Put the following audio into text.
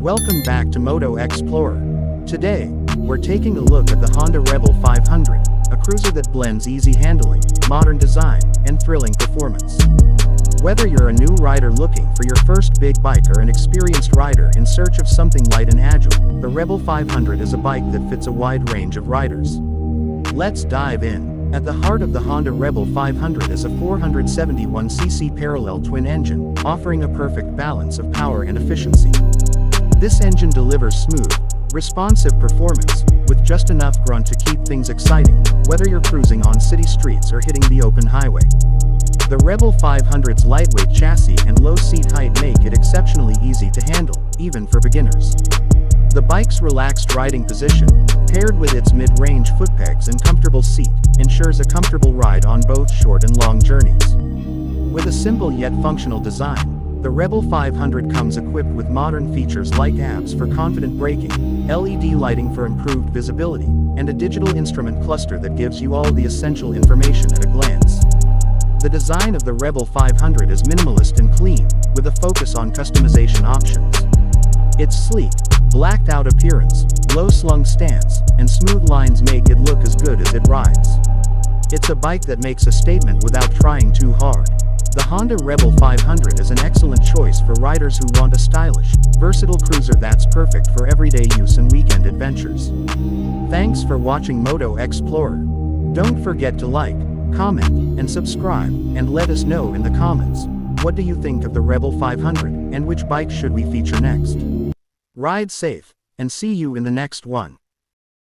Welcome back to Moto Explorer. Today, we're taking a look at the Honda Rebel 500, a cruiser that blends easy handling, modern design, and thrilling performance. Whether you're a new rider looking for your first big bike or an experienced rider in search of something light and agile, the Rebel 500 is a bike that fits a wide range of riders. Let's dive in. At the heart of the Honda Rebel 500 is a 471cc parallel twin engine, offering a perfect balance of power and efficiency. This engine delivers smooth, responsive performance, with just enough grunt to keep things exciting, whether you're cruising on city streets or hitting the open highway. The Rebel 500's lightweight chassis and low seat height make it exceptionally easy to handle, even for beginners. The bike's relaxed riding position, paired with its mid-range footpegs and comfortable seat, ensures a comfortable ride on both short and long journeys. With a simple yet functional design, the Rebel 500 comes equipped with modern features like apps for confident braking, LED lighting for improved visibility, and a digital instrument cluster that gives you all the essential information at a glance. The design of the Rebel 500 is minimalist and clean, with a focus on customization options. Its sleek, blacked-out appearance, low-slung stance, and smooth lines make it look as good as it rides. It's a bike that makes a statement without trying too hard. The Honda Rebel 500 is an excellent choice for riders who want a stylish, versatile cruiser that's perfect for everyday use and weekend adventures. Thanks for watching Moto Explorer. Don't forget to like, comment, and subscribe, and let us know in the comments, what do you think of the Rebel 500, and which bike should we feature next? Ride safe, and see you in the next one.